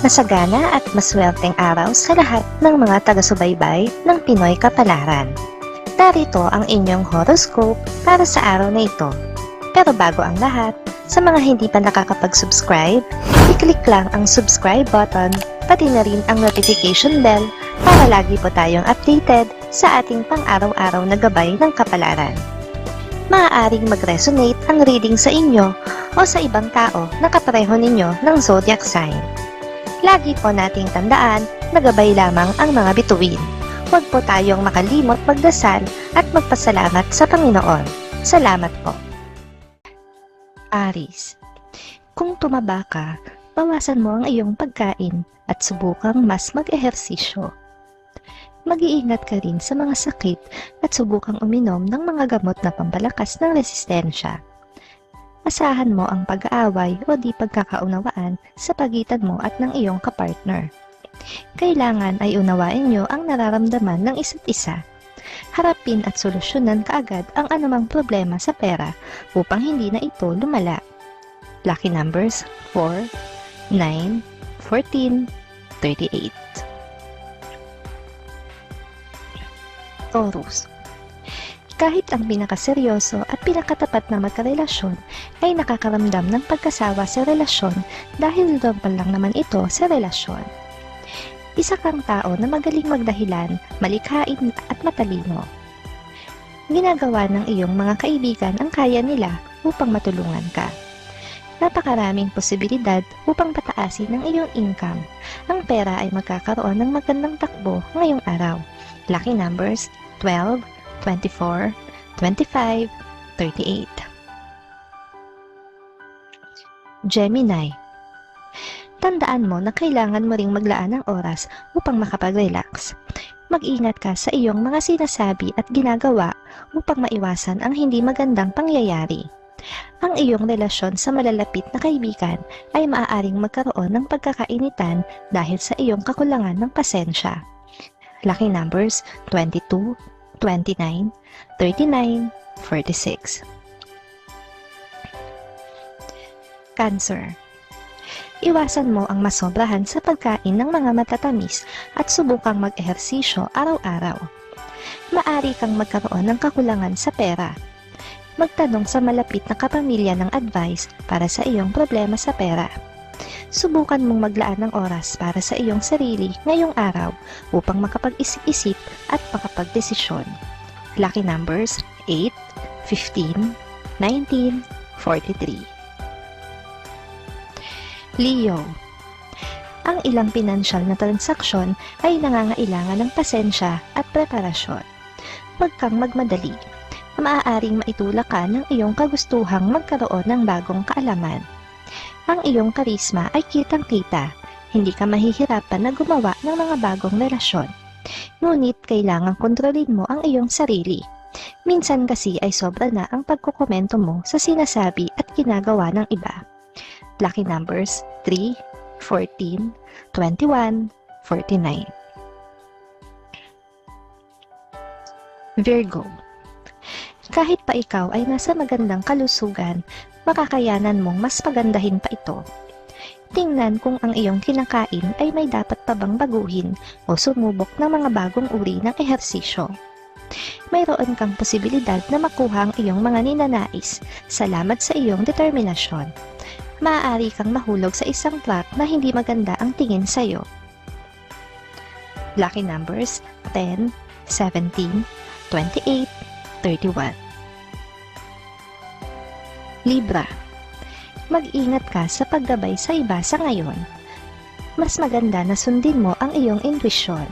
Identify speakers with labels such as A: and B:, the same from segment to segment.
A: Masagana at maswerteng araw sa lahat ng mga taga-subaybay ng Pinoy Kapalaran. Narito ang inyong horoscope para sa araw na ito. Pero bago ang lahat, sa mga hindi pa nakakapag-subscribe, i-click lang ang subscribe button, pati na rin ang notification bell para lagi po tayong updated sa ating pang-araw-araw na gabay ng kapalaran. Maaaring mag-resonate ang reading sa inyo o sa ibang tao na kapareho ninyo ng zodiac sign. Lagi po nating tandaan na gabay lamang ang mga bituin. Huwag po tayong makalimot magdasal at magpasalamat sa Panginoon. Salamat po. Aries, kung tumaba ka, bawasan mo ang iyong pagkain at subukang mas mag-ehersisyo. Mag-iingat ka rin sa mga sakit at subukang uminom ng mga gamot na pampalakas ng resistensya. Asahan mo ang pag-aaway o di pagkakaunawaan sa pagitan mo at ng iyong kapartner. Kailangan ay unawain nyo ang nararamdaman ng isa't isa. Harapin at solusyonan kaagad ang anumang problema sa pera upang hindi na ito lumala. Lucky numbers 4, 9, 14, 38. Taurus, kahit ang pinakaseryoso at pinakatapat na magkarelasyon ay nakakaramdam ng pagkasawa sa relasyon dahil normal lang naman ito sa relasyon. Isa kang tao na magaling magdahilan, malikhain at matalino. Ginagawa ng iyong mga kaibigan ang kaya nila upang matulungan ka. Napakaraming posibilidad upang pataasin ang iyong income. Ang pera ay magkakaroon ng magandang takbo ngayong araw. Lucky numbers 12, 24, 25, 38. Gemini, tandaan mo na kailangan mo ring maglaan ng oras upang makapag-relax. Mag-ingat ka sa iyong mga sinasabi at ginagawa upang maiwasan ang hindi magandang pangyayari. Ang iyong relasyon sa malalapit na kaibigan ay maaaring magkaroon ng pagkakainitan dahil sa iyong kakulangan ng pasensya. Lucky numbers 22, 29, 39, 46. Cancer, iwasan mo ang masobrahan sa pagkain ng mga matatamis at subukang mag-ehersisyo araw-araw. Maari kang magkaroon ng kakulangan sa pera. Magtanong sa malapit na kapamilya ng advice para sa iyong problema sa pera. Subukan mong maglaan ng oras para sa iyong sarili ngayong araw upang makapag-isip-isip at makapagdesisyon. Lucky numbers 8, 15, 19, 43. Leo, ang ilang pinansyal na transaksyon ay nangangailangan ng pasensya at preparasyon. Huwag kang magmadali. Maaaring maitulak ka ng iyong kagustuhang magkaroon ng bagong kaalaman. Ang iyong karisma ay kitang-kita. Hindi ka mahihirapan na gumawa ng mga bagong relasyon. Ngunit kailangang kontrolin mo ang iyong sarili. Minsan kasi ay sobra na ang pagkukomento mo sa sinasabi at ginagawa ng iba. Lucky numbers 3, 14, 21, 49. Virgo, kahit pa ikaw ay nasa magandang kalusugan, makakayanan mong mas pagandahin pa ito. Tingnan kung ang iyong kinakain ay may dapat pa bang baguhin o sumubok ng mga bagong uri ng ehersisyo. Mayroon kang posibilidad na makuha ang iyong mga ninanais salamat sa iyong determinasyon. Maaari kang mahulog sa isang trap na hindi maganda ang tingin sa iyo. Lucky numbers 10, 17, 28, 31. Libra, mag-ingat ka sa paggabay sa iba sa ngayon. Mas maganda na sundin mo ang iyong intuisyon.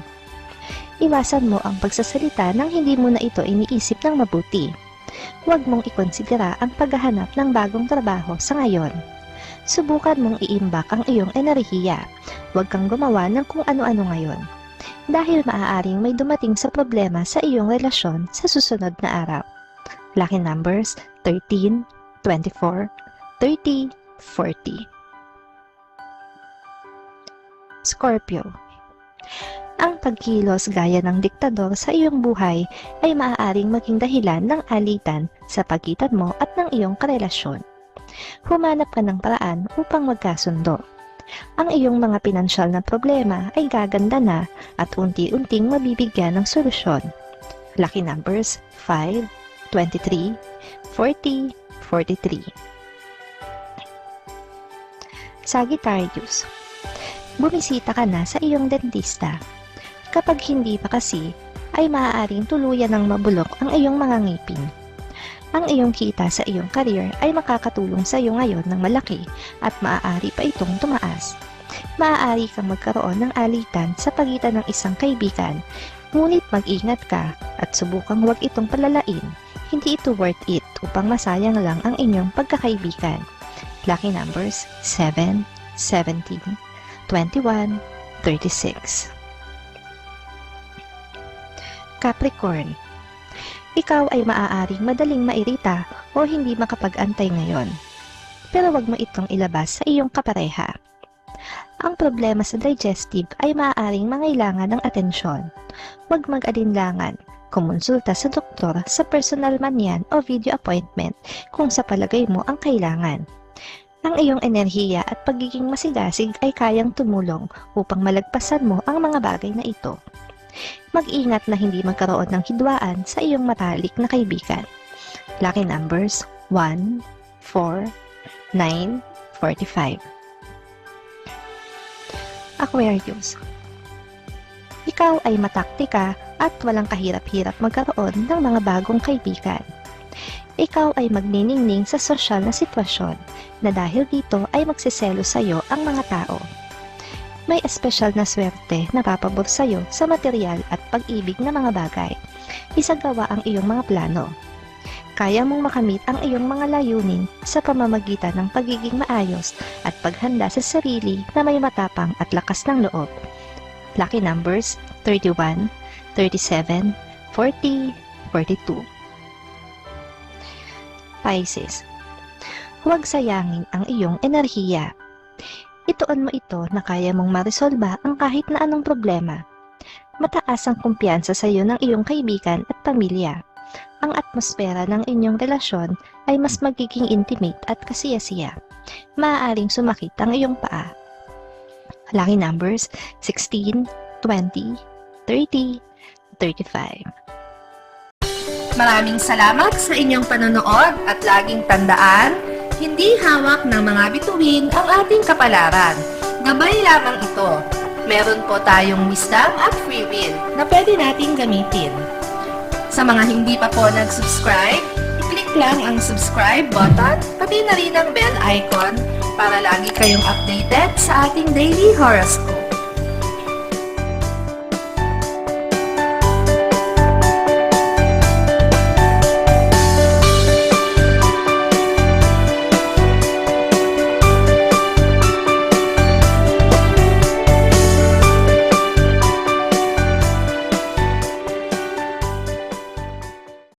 A: Iwasan mo ang pagsasalita nang hindi mo na ito iniisip ng mabuti. Huwag mong ikonsidera ang paghahanap ng bagong trabaho sa ngayon. Subukan mong iimbak ang iyong enerhiya. Huwag kang gumawa ng kung ano-ano ngayon. Dahil maaaring may dumating sa problema sa iyong relasyon sa susunod na araw. Lucky numbers 13, 24, 30, 40. Scorpio, ang pagkilos gaya ng diktador sa iyong buhay ay maaaring maging dahilan ng alitan sa pagitan mo at ng iyong karelasyon. Humanap ka ng paraan upang magkasundo. Ang iyong mga pinansyal na problema ay gaganda na at unti-unting mabibigyan ng solusyon. Lucky numbers 5, 23, 40, 43. Sagittarius, bumisita ka na sa iyong dentista. Kapag hindi pa kasi, ay maaaring tuluyan ng mabulok ang iyong mga ngipin. Ang iyong kita sa iyong career ay makakatulong sa iyo ngayon ng malaki at maaari pa itong tumaas. Maaari kang magkaroon ng alitan sa pagitan ng isang kaibigan, ngunit mag-ingat ka at subukang huwag itong palalain. Hindi ito worth it upang masayang lang ang inyong pagkakaibigan. Lucky numbers 7, 17, 21, 36. Capricorn, ikaw ay maaaring madaling mairita o hindi makapag-antay ngayon. Pero wag mo itong ilabas sa iyong kapareha. Ang problema sa digestive ay maaaring mangailangan ng atensyon. Huwag mag-alinlangan. Kumonsulta sa doktor sa personal man yan o video appointment kung sa palagay mo ang kailangan. Ang iyong enerhiya at pagiging masigasig ay kayang tumulong upang malagpasan mo ang mga bagay na ito. Mag-ingat na hindi magkaroon ng hidwaan sa iyong matalik na kaibigan. Lucky numbers 1, 4, 9, 45. Aquarius, ikaw ay mataktika at walang kahirap-hirap magkaroon ng mga bagong kaibigan. Ikaw ay magniningning sa sosyal na sitwasyon na dahil dito ay magsiselo sa iyo ang mga tao. May espesyal na swerte na papabor sa iyo sa material at pag-ibig na mga bagay. Isagawa ang iyong mga plano. Kaya mong makamit ang iyong mga layunin sa pamamagitan ng pagiging maayos at paghanda sa sarili na may matapang at lakas ng loob. Lucky numbers 31, 37, 40, 42. Pisces, huwag sayangin ang iyong enerhiya. Ituon mo ito na kaya mong maresolba ang kahit na anong problema. Mataas ang kumpiyansa sa iyo ng iyong kaibigan at pamilya. Ang atmosfera ng inyong relasyon ay mas magiging intimate at kasiyasiya. Maaaring sumakit ang iyong paa. Lucky numbers 16, 20, 30, 35.
B: Maraming salamat sa inyong panonood at laging tandaan, hindi hawak ng mga bituin ang ating kapalaran. Gabay lamang ito. Meron po tayong wisdom at free will na pwede nating gamitin. Sa mga hindi pa po nag-subscribe, i-click lang ang subscribe button, pati na rin ang bell icon para lagi kayong updated sa ating daily horoscope.